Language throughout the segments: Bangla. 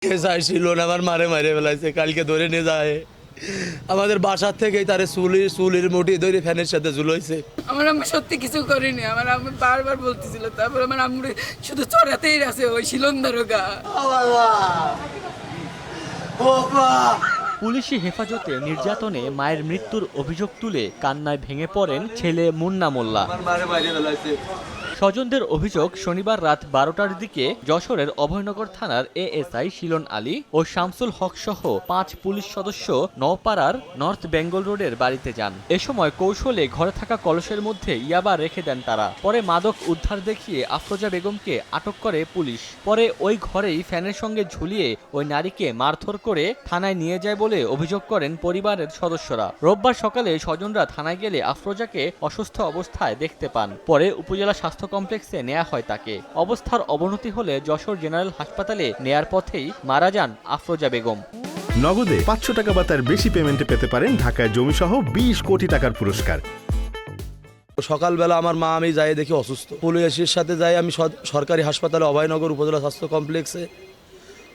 যায় ছিল না, আমার মারে মারে ফেলাইছে, কালকে ধরে নিয়ে যায় আমাদের বাসার থেকেই তারে চুলির মুঠি ধরে ফ্যানের সাথে ঝুলাইছে। আমার আম্মু সত্যি কিছু করেনি, আমার আম্মু বারবার বলতেছিল, তারপর আমার আম্মু শুধু চড়াতেই আছে ওই শিলন্দারোগা। পুলিশি হেফাজতে নির্যাতনে মায়ের মৃত্যুর অভিযোগ তুলে কান্নায় ভেঙে পড়েন ছেলে মুন্না মোল্লা। স্বজনদের অভিযোগ, শনিবার রাত 12টার দিকে যশোরের অভয়নগর থানার এএসআই শিলন আলী ও শামসুল হক সহ 5 পুলিশ সদস্য নওপাড়ার নর্থ বেঙ্গল রোডের বাড়িতে যান। এ সময় কৌশলে ঘরে থাকা কলসের মধ্যে ইয়াবা রেখে দেন তারা। পরে মাদক উদ্ধার দেখিয়ে আফরোজা বেগমকে আটক করে পুলিশ। পরে ওই ঘরেই ফ্যানের সঙ্গে ঝুলিয়ে ওই নারীকে মারধর করে থানায় নিয়ে যায় বলে অভিযোগ করেন পরিবারের সদস্যরা। রোববার সকালে স্বজনরা থানায় গেলে আফরোজাকে অসুস্থ অবস্থায় দেখতে পান। পরে উপজেলা স্বাস্থ্য কমপ্লেক্সে নেওয়া হয় তাকে। অবস্থার অবনতি হলে যশোর জেনারেল হাসপাতালে নেয়ার পথেই মারা যান আফরোজা বেগম। নগদে 500 টাকা বা তার বেশি পেমেন্টে পেতে পারেন ঢাকায় জমিসহ 20 কোটি টাকার পুরস্কার। সকালবেলা আমার মা আমি যাই দেখি অসুস্থ, পুলিশের সাথে যাই আমি সরকারি হাসপাতালে অভয়নগর উপজেলা স্বাস্থ্য কমপ্লেক্সে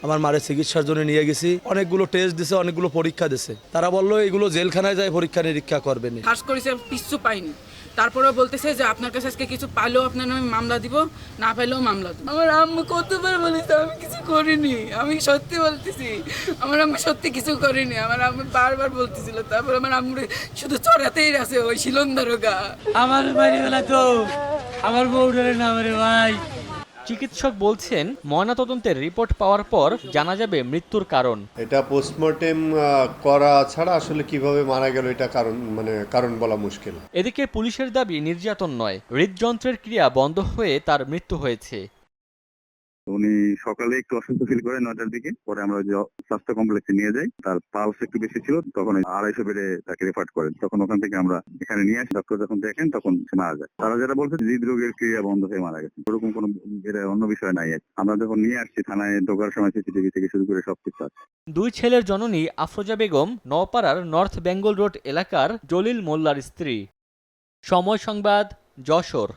আমার মায়ের চিকিৎসার জন্য নিয়ে গেছি। অনেকগুলো টেস্ট দিছে, অনেকগুলো পরীক্ষা দিছে। তারা বললো এগুলো জেলখানায় যায় পরীক্ষা নিরীক্ষা করবেন। শ্বাস করেছে, কিচ্ছু পাইনি। তারপরেও বলতেছে যে আপনার কাছে আজকে কিছু পাইলেও আপনার নামে মামলা দিব, না পাইলেও মামলা দিব। আমার আম্মু কতবার বলেছে আমি কিছু করিনি, আমি সত্যি বলতেছি আমার আম্মু সত্যি কিছু করিনি। আমার আম্মু বারবার বলতেছিল, তারপর আমার আম্মু শুধু চড়াতেই আছে ওই শিলন্দারোগা। আমার বাড়ি বেলা তো আমার বউটারে না রে ভাই। চিকিৎসক বলছেন ময়নাতদন্তের রিপোর্ট পাওয়ার পর জানা যাবে মৃত্যুর কারণ। এটা পোস্টমর্টেম করা ছাড়া আসলে কিভাবে মারা গেল এটা কারণ বলা মুশকিল। এদিকে পুলিশের দাবি নির্যাতন নয়, হৃদযন্ত্রের ক্রিয়া বন্ধ হয়ে তার মৃত্যু হয়েছে। উনি সকালে একটু অসুস্থ ফিল করে 9টার দিকে, পরে আমরা স্বাস্থ্য কমপ্লেক্সে নিয়ে যাই। তার পালস একটু বেশি ছিল, তখন 250 বেডে তাকে রেফার করেন। তখন ওখান থেকে আমরা এখানে নিয়ে আসি, ডক্টর যখন দেখেন তখন সে মারা যায়। তারা যেটা বলছে হৃদরোগের ক্রিয়া বন্ধ হয়ে মারা গেছে, ওরকম কোনো অন্য বিষয় নাই। আমরা যখন নিয়ে আসছি থানায় ঢোকার সময় সিসিটিভি থেকে শুরু করে সবকিছু আছে। 2 ছেলের জননী আফরোজা বেগম নওপাড়ার নর্থ বেঙ্গল রোড এলাকার জলিল মোল্লার স্ত্রী। সময় সংবাদ, যশোর।